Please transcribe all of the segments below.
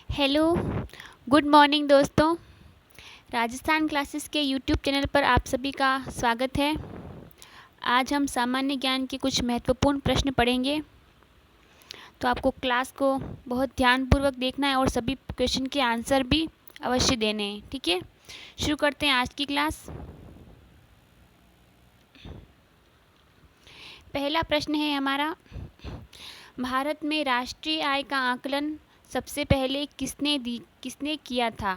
Hello, good morning दोस्तों। Rajasthan classes के YouTube channel पर आप सभी का स्वागत है। आज हम सामान्य ज्ञान के कुछ महत्वपूर्ण प्रश्न पढ़ेंगे, तो आपको क्लास को बहुत ध्यानपूर्वक देखना है और सभी क्वेश्चन के आंसर भी अवश्य देने हैं। ठीक है, शुरू करते हैं आज की क्लास। पहला प्रश्न है हमारा, भारत में राष्ट्रीय आय का आकलन सबसे पहले किसने किया था?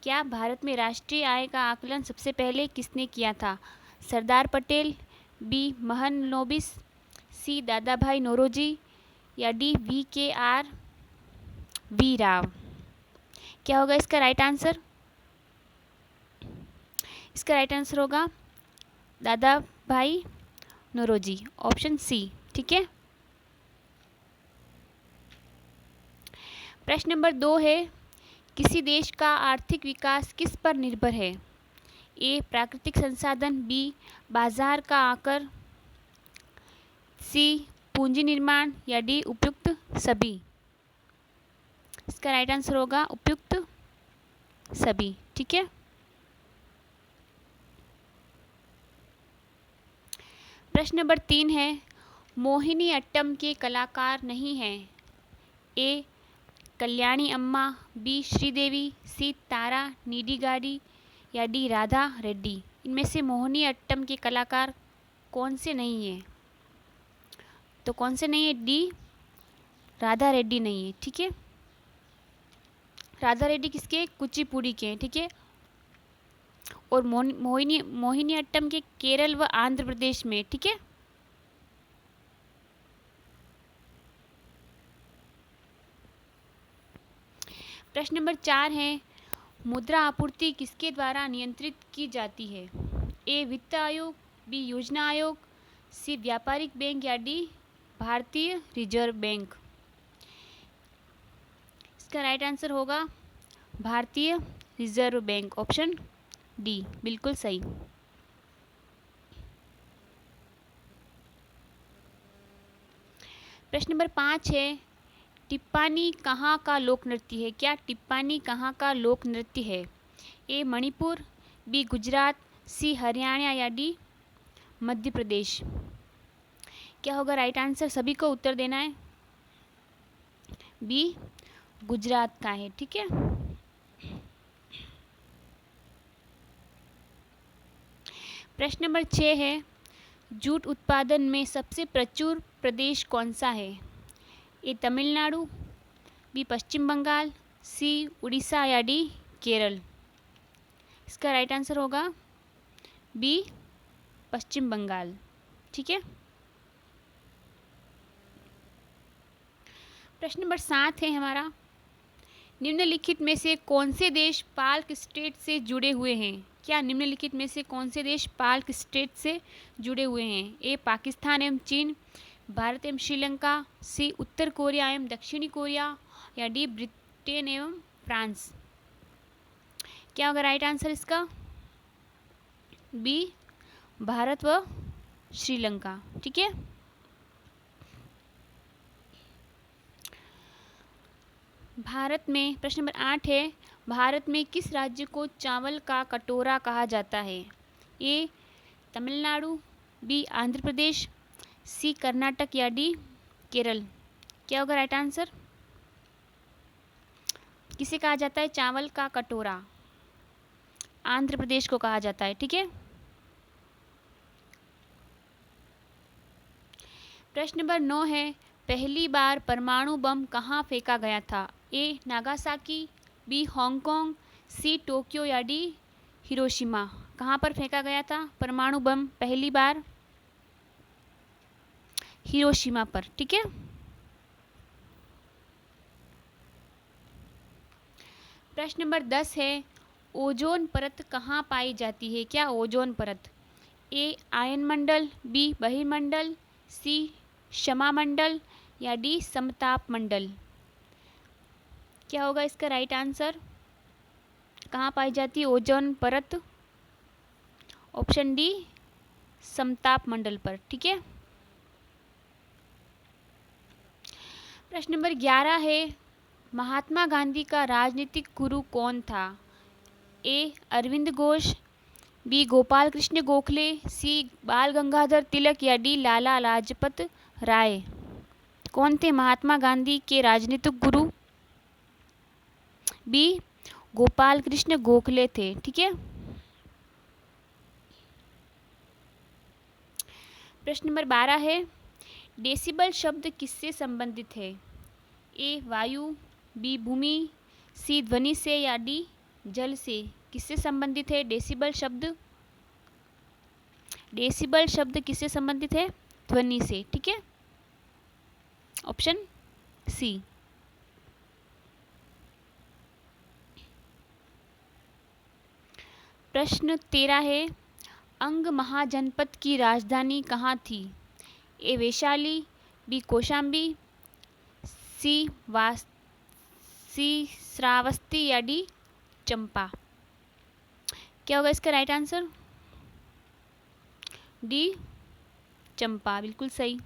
क्या भारत में राष्ट्रीय आय का आकलन सबसे पहले किसने किया था? सरदार पटेल, बी महालनोबिस, सी दादा भाई नौरोजी या डी वी राव? क्या होगा इसका राइट आंसर? इसका राइट आंसर होगा दादा भाई नौरोजी, ऑप्शन सी। ठीक है, प्रश्न नंबर 2 है, किसी देश का आर्थिक विकास किस पर निर्भर है? ए प्राकृतिक संसाधन, बी बाजार का आकर, सी पूंजी निर्माण या डी उपयुक्त सभी? इसका राइट आंसर होगा उपयुक्त सभी। ठीक है, प्रश्न नंबर 3 है, मोहिनी अट्टम के कलाकार नहीं हैं? ए कल्याणी अम्मा, बी श्रीदेवी, सी तारा नीडिगाडी या डी राधा रेड्डी? इनमें से मोहिनी अट्टम के कलाकार कौन से नहीं है? तो कौन से नहीं है? डी राधा रेड्डी नहीं है। ठीक है, राधा रेड्डी किसके? कुचिपुड़ी के हैं। ठीक है, और मोहिनी अट्टम के केरल व आंध्र प्रदेश में। ठीक है, प्रश्न नंबर 4 है, मुद्रा आपूर्ति किसके द्वारा नियंत्रित की जाती है? ए वित्त आयोग, बी योजना आयोग, सी व्यापारिक बैंक या डी भारतीय रिजर्व बैंक? इसका राइट आंसर होगा भारतीय रिजर्व बैंक, ऑप्शन डी, बिल्कुल सही। प्रश्न नंबर 5 है, टिप्पानी कहाँ का लोक नृत्य है? क्या टिप्पानी कहाँ का लोक नृत्य है? ए मणिपुर, बी गुजरात, सी हरियाणा या डी मध्य प्रदेश? क्या होगा राइट आंसर? सभी को उत्तर देना है। बी गुजरात का है। ठीक है, प्रश्न नंबर 6 है, जूट उत्पादन में सबसे प्रचुर प्रदेश कौन सा है? ए तमिलनाडु, बी पश्चिम बंगाल, सी उड़ीसा या डी केरल? इसका राइट आंसर होगा बी पश्चिम बंगाल। ठीक है, प्रश्न नंबर 7 है हमारा, निम्नलिखित में से कौन से देश पाल्क स्टेट से जुड़े हुए हैं? क्या निम्नलिखित में से कौन से देश पाल्क स्टेट से जुड़े हुए हैं? ए पाकिस्तान एवं चीन, भारत एवं श्रीलंका, सी उत्तर कोरिया एवं दक्षिणी कोरिया या डी ब्रिटेन एवं फ्रांस? क्या होगा राइट आंसर इसका? बी भारत व श्रीलंका। ठीक है, भारत में प्रश्न नंबर 8 है, भारत में किस राज्य को चावल का कटोरा कहा जाता है? ए तमिलनाडु, बी आंध्र प्रदेश, सी कर्नाटक या डी केरल? क्या होगा राइट आंसर? किसे कहा जाता है चावल का कटोरा? आंध्र प्रदेश को कहा जाता है। ठीक है, प्रश्न नंबर 9 है, पहली बार परमाणु बम कहाँ फेंका गया था? A Nagasaki, B Hong Kong, C Tokyo या डी हिरोशिमा? कहाँ पर फेंका गया था परमाणु बम पहली बार? हिरोशिमा पर। ठीक है, प्रश्न नंबर 10 है, ओजोन परत कहाँ पाई जाती है? क्या ओजोन परत? ए आयन मंडल, बी बहिर्मंडल, सी क्षमा मंडल या डी समताप मंडल? क्या होगा इसका राइट आंसर? कहाँ पाई जाती है ओजोन परत? ऑप्शन डी समताप मंडल पर। ठीक है, प्रश्न नंबर 11 है, महात्मा गांधी का राजनीतिक गुरु कौन था? ए अरविंद घोष, बी गोपाल कृष्ण गोखले, सी बाल गंगाधर तिलक या डी लाला लाजपत राय। कौन थे महात्मा गांधी के राजनीतिक गुरु? बी गोपाल कृष्ण गोखले थे। ठीक है। प्रश्न नंबर 12 है, डेसिबल शब्द किससे संबंधित है? ए वायु, बी भूमि, सी ध्वनि से या डी जल से। किससे संबंधित है डेसिबल शब्द? डेसिबल शब्द किससे संबंधित है? ध्वनि से। ठीक है, ऑप्शन सी। प्रश्न 13 है, अंग महाजनपद की राजधानी कहाँ थी? ए वैशाली, बी कौशाम्बी, सी श्रावस्ती या डी चंपा। क्या होगा इसका राइट आंसर? डी चंपा, बिल्कुल सही।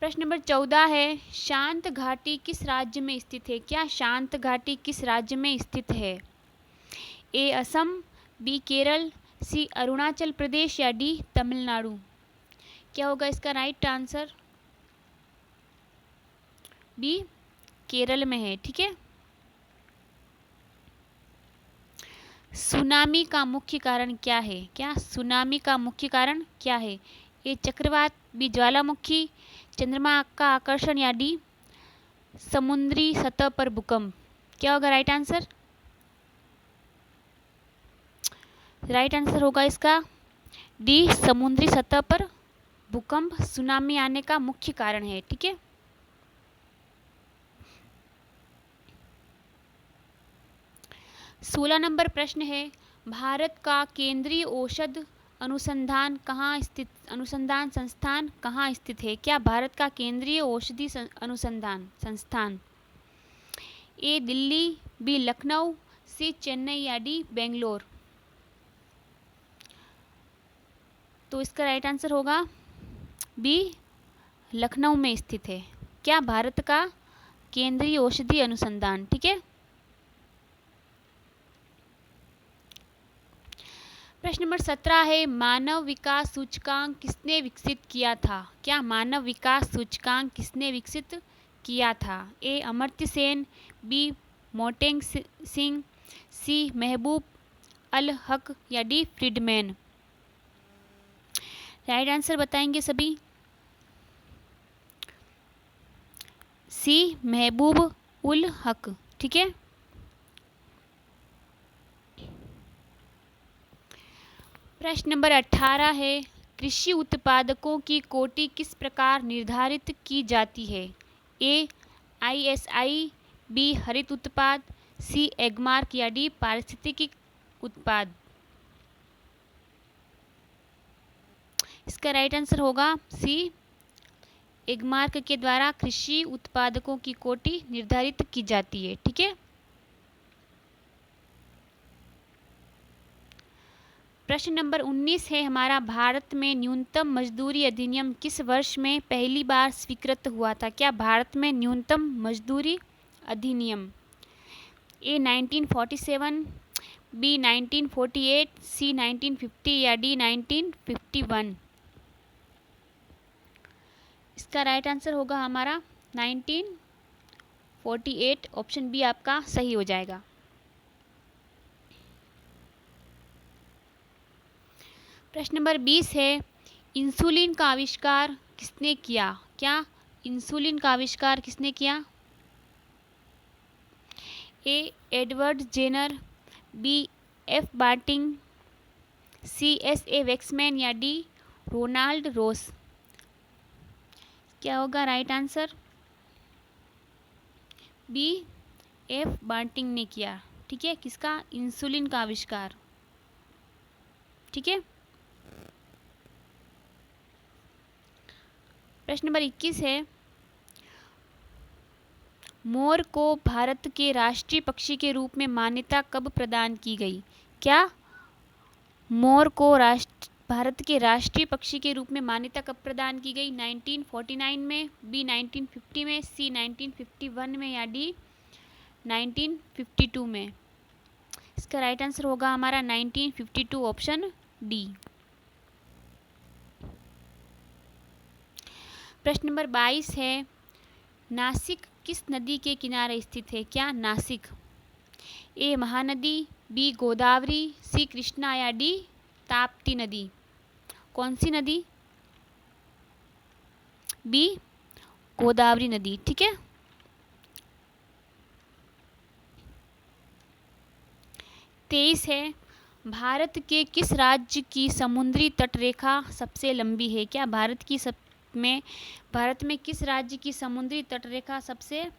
प्रश्न नंबर 14 है, शांत घाटी किस राज्य में स्थित है? क्या शांत घाटी किस राज्य में स्थित है? ए असम, बी केरल, सी अरुणाचल प्रदेश या डी तमिलनाडु। क्या होगा इसका राइट आंसर? बी केरल में है। ठीक है। सुनामी का मुख्य कारण क्या है? क्या सुनामी का मुख्य कारण क्या है? ए चक्रवात, बी ज्वालामुखी, चंद्रमा का आकर्षण या डी समुद्री सतह पर भूकंप। क्या होगा राइट आंसर? राइट आंसर होगा इसका डी समुद्री सतह पर भूकंप सुनामी आने का मुख्य कारण है। ठीक है। सोलह नंबर प्रश्न है, भारत का केंद्रीय औषध अनुसंधान संस्थान कहाँ स्थित है? क्या भारत का केंद्रीय औषधि अनुसंधान संस्थान ए दिल्ली, बी लखनऊ, सी चेन्नई या डी बेंगलोर। तो इसका राइट आंसर होगा बी लखनऊ में स्थित है। क्या भारत का केंद्रीय औषधि अनुसंधान। ठीक है। प्रश्न नंबर 17 है, मानव विकास सूचकांक किसने विकसित किया था? क्या मानव विकास सूचकांक किसने विकसित किया था? ए अमर्त्य सेन, बी मोटेंग सिंह, सी महबूब अल हक या डी फ्रीडमैन। राइट आंसर बताएंगे सभी। सी महबूब उल हक। ठीक है। प्रश्न नंबर 18 है, कृषि उत्पादकों की कोटि किस प्रकार निर्धारित की जाती है? ए ISI, बी हरित उत्पाद, सी एगमार्क या डी पारिस्थितिकी उत्पाद। इसका राइट आंसर होगा सी एगमार्क के द्वारा कृषि उत्पादकों की कोटि निर्धारित की जाती है। ठीक है। प्रश्न नंबर 19 है हमारा, भारत में न्यूनतम मजदूरी अधिनियम किस वर्ष में पहली बार स्वीकृत हुआ था? क्या भारत में न्यूनतम मजदूरी अधिनियम ए 1947, बी 1948, सी 1950 या डी 1951। इसका राइट आंसर होगा हमारा 1948, ऑप्शन बी आपका सही हो जाएगा। प्रश्न नंबर 20 है, इंसुलिन का आविष्कार किसने किया? क्या इंसुलिन का आविष्कार किसने किया? ए Edward Jenner, B F barter, सी SA वैक्समैन या डी रोनाल्ड रोस। क्या होगा right answer? B F barter ने किया। ठीक है। किसका? इंसुलिन का आविष्कार। ठीक है। प्रश्न नंबर 21 है, मोर को भारत के राष्ट्रीय पक्षी के रूप में मान्यता कब प्रदान की गई? क्या मोर को भारत के राष्ट्रीय पक्षी के रूप में मान्यता कब प्रदान की गई? 1949 में, बी 1950 में, सी 1951 में या डी 1952 में? इसका राइट आंसर होगा हमारा 1952, ऑप्शन डी। प्रश्न नंबर 22 है, नासिक किस नदी के किनारे स्थित है? क्या नासिक ए महानदी, बी गोदावरी, सी कृष्णा या डी ताप्ती नदी? कौन सी नदी? बी गोदावरी नदी, ठीक है। तेईस है, भारत के किस राज्य की समुद्री तटरेखा सबसे लंबी है? क्या भारत में किस राज्य की समुद्री तटरेखा सबसे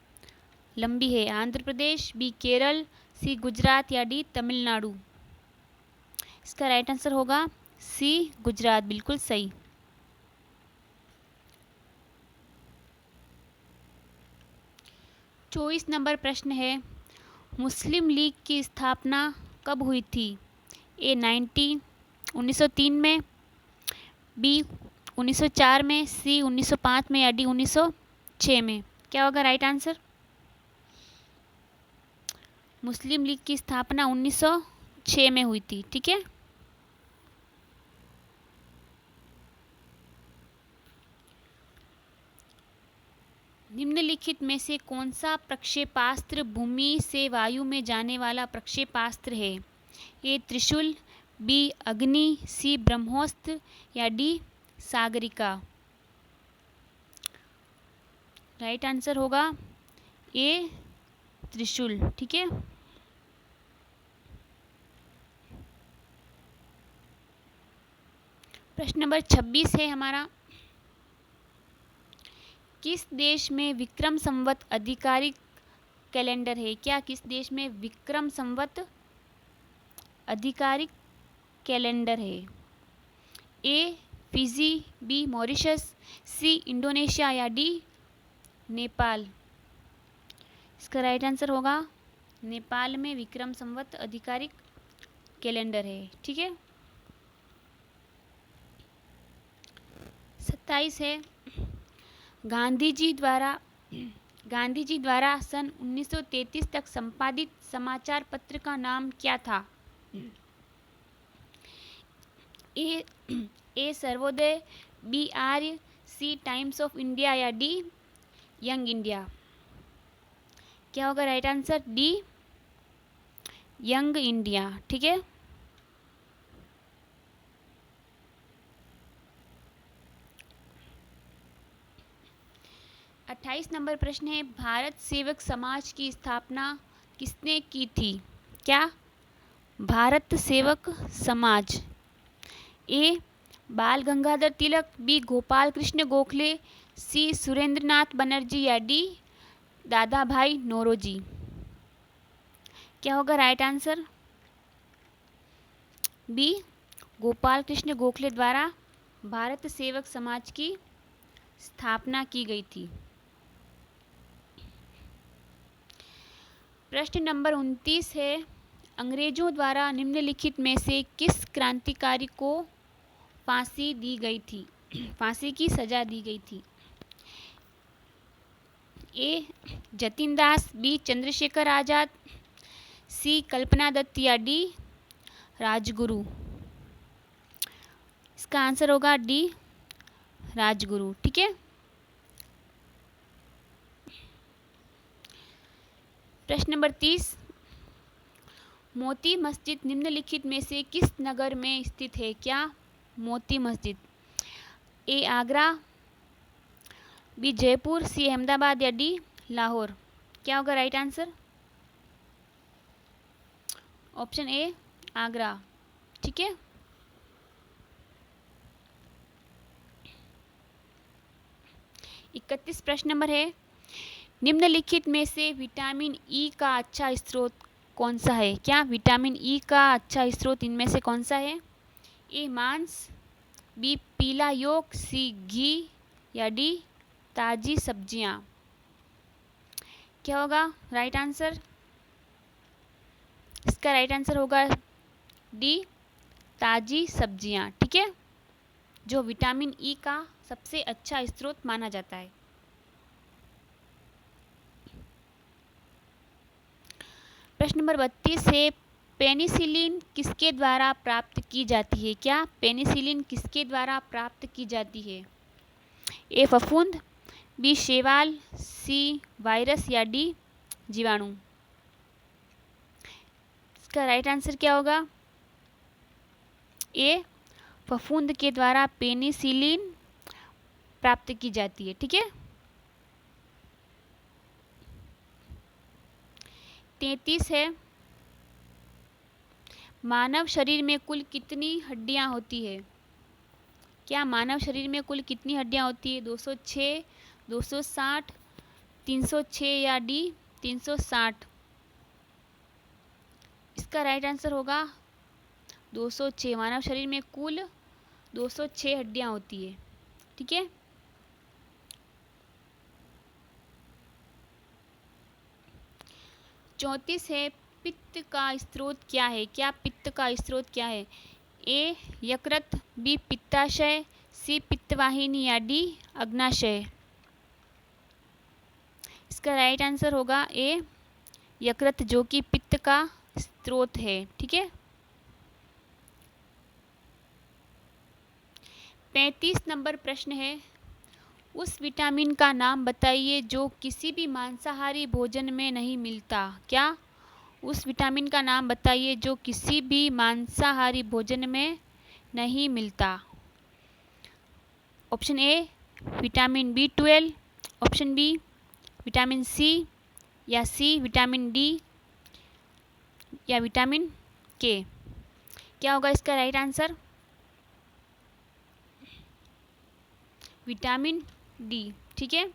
लंबी है? आंध्र प्रदेश, बी केरल, सी गुजरात या डी तमिलनाडु? इसका राइट आंसर होगा सी गुजरात, बिल्कुल सही। चौबीस नंबर प्रश्न है, मुस्लिम लीग की स्थापना कब हुई थी? ए 1903 में, बी 1904 में, सी 1905 में या डी 1906 में? क्या होगा राइट आंसर? मुस्लिम लीग की स्थापना 1906 में हुई थी, ठीक है। निम्नलिखित में से कौन सा प्रक्षेपास्त्र भूमि से वायु में जाने वाला प्रक्षेपास्त्र है? ए त्रिशूल, बी अग्नि, सी ब्रह्मोस्त्र या डी सागरिका? राइट आंसर होगा ए त्रिशूल, ठीक है। प्रश्न नंबर 26 है हमारा, किस देश में विक्रम संवत आधिकारिक कैलेंडर है? क्या किस देश में विक्रम संवत आधिकारिक कैलेंडर है? A Fiji, B Mauritius, C Indonesia या डी नेपाल? इसका राइट आंसर होगा नेपाल में विक्रम संवत आधिकारिक कैलेंडर है, ठीक है। 27 है, गांधी जी द्वारा सन 1933 तक संपादित समाचार पत्र का नाम क्या था? A Sarvodaya, B Arya, C Times of India या डी यंग इंडिया? क्या होगा right answer? D Young India, ठीक है। अट्ठाईस नंबर प्रश्न है, भारत सेवक समाज की स्थापना किसने की थी? क्या भारत सेवक Samaj? A Bal Gangadhar Tilak, B Gopal Krishna Gokhale, C Surendranath Banerjee या डी दादा भाई नौरोजी? क्या होगा right answer? B Gopal Krishna Gokhale द्वारा भारत सेवक समाज की स्थापना की गई थी। प्रश्न नंबर 29 है, अंग्रेजों द्वारा निम्नलिखित में से किस क्रांतिकारी को फांसी दी गई थी? फांसी की सजा दी गई थी? ए जतिन दास, बी चंद्रशेखर आजाद, सी कल्पना दत्त या डी राजगुरु? इसका आंसर होगा डी राजगुरु, ठीक है। प्रश्न नंबर 30, मोती मस्जिद निम्नलिखित में से किस नगर में स्थित है? क्या मोती मस्जिद? ए आगरा, बी जयपुर, सी अहमदाबाद या डी लाहौर? क्या होगा right answer? Option A Agra, ठीक है। इकतीस प्रश्न नंबर है, निम्नलिखित में से विटामिन ई का अच्छा स्रोत कौन सा है? क्या विटामिन ई का अच्छा स्रोत इनमें से कौन सा है? ए मांस, बी पीला योक, सी घी या डी ताजी सब्जियां? क्या होगा राइट आंसर? इसका राइट आंसर होगा डी ताजी सब्जियां, ठीक है। जो विटामिन ई का सबसे अच्छा स्रोत माना जाता है। प्रश्न नंबर 32 है, पेनिसिलिन किसके द्वारा प्राप्त की जाती है? क्या पेनिसिलिन किसके द्वारा प्राप्त की जाती है? ए फफूंद, बी शैवाल, सी वायरस या डी जीवाणु। इसका राइट आंसर क्या होगा? ए फफूंद के द्वारा पेनिसिलिन प्राप्त की जाती है। ठीक है। 33 है, मानव शरीर में कुल कितनी हड्डियां होती है? क्या मानव शरीर में कुल कितनी हड्डियां होती है? 206, 260, 306 या डी 360। इसका राइट आंसर होगा 206। मानव शरीर में कुल 206 हड्डियां होती है। ठीक है। चौंतीस है, पित्त का स्रोत क्या है? क्या पित्त का स्रोत क्या है? ए यकृत, बी पित्ताशय, सी पित्तवाहिनी या डी अग्नाशय। इसका राइट आंसर होगा ए यकृत, जो कि पित्त का स्रोत है। ठीक है। 35 नंबर प्रश्न है, उस विटामिन का नाम बताइए जो किसी भी मांसाहारी भोजन में नहीं मिलता। क्या? उस विटामिन का नाम बताइए जो किसी भी मांसाहारी भोजन में नहीं मिलता। Option A vitamin B12, option B vitamin C, या सी विटामिन डी, या विटामिन के। क्या होगा इसका राइट आंसर? Vitamin D. ठीक है।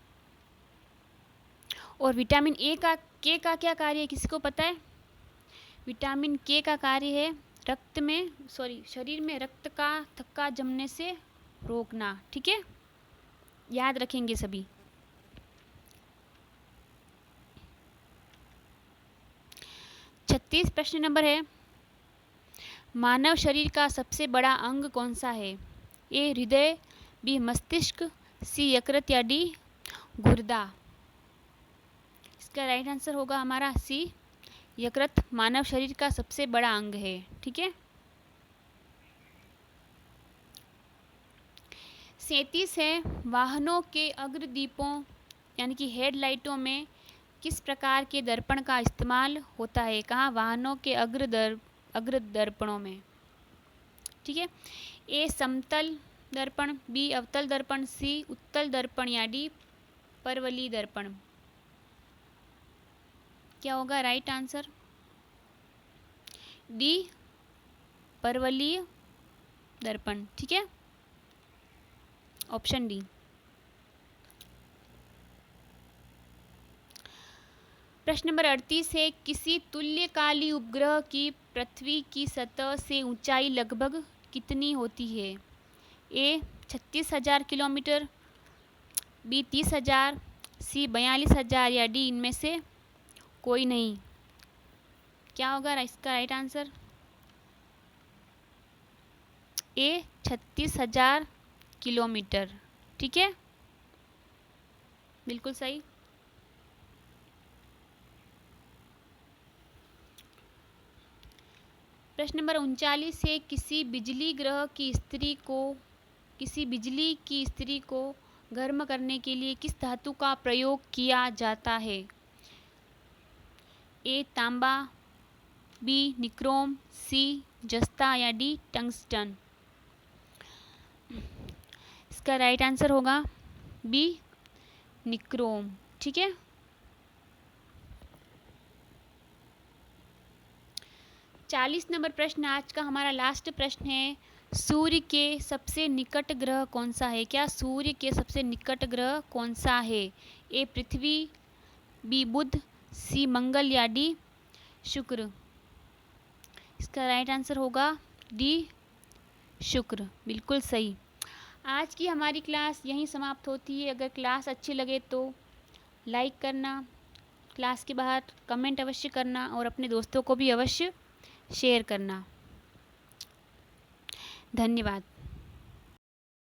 और विटामिन के का क्या कार्य है, किसी को पता है? विटामिन के का कार्य है शरीर में रक्त का थक्का जमने से रोकना। ठीक है। याद रखेंगे सभी। छत्तीस प्रश्न नंबर है, मानव शरीर का सबसे बड़ा अंग कौन सा है? ए हृदय, बी मस्तिष्क, सी यकृत या डी गुर्दा। इसका राइट आंसर होगा हमारा सी यकृत मानव शरीर का सबसे बड़ा अंग है। ठीक है। 37 है, वाहनों के अग्रदीपों यानी कि हेडलाइटों में किस प्रकार के दर्पण का इस्तेमाल होता है? कहाँ? वाहनों के अग्र दर्पणों में। ठीक है। ए समतल दर्पण, बी अवतल दर्पण, सी उत्तल दर्पण या डी परवलयी दर्पण। क्या होगा राइट आंसर? डी परवलयी दर्पण। ठीक है। Option D. प्रश्न नंबर 38 है, किसी तुल्यकाली उपग्रह की पृथ्वी की सतह से ऊंचाई लगभग कितनी होती है? ए 36,000 किलोमीटर, बी 30,000, सी 42,000 या डी इनमें से कोई नहीं। क्या होगा इसका राइट आंसर? ए 36,000 किलोमीटर। ठीक है। बिल्कुल सही। प्रश्न नंबर 39 है, किसी बिजली की स्त्री को गर्म करने के लिए किस धातु का प्रयोग किया जाता है? ए तांबा, बी निक्रोम, सी जस्ता या डी टंगस्टन। इसका राइट आंसर होगा बी निक्रोम। ठीक है। 40 नंबर प्रश्न आज का हमारा लास्ट प्रश्न है, सूर्य के सबसे निकट ग्रह कौन सा है? क्या सूर्य के सबसे निकट ग्रह कौन सा है? ए पृथ्वी, बी बुध, सी मंगल या डी शुक्र। इसका राइट आंसर होगा डी शुक्र। बिल्कुल सही। आज की हमारी क्लास यहीं समाप्त होती है। अगर क्लास अच्छी लगे तो लाइक करना, क्लास के बाहर कमेंट अवश्य करना और अपने दोस्तों को भी अवश्य शेयर करना। धन्यवाद।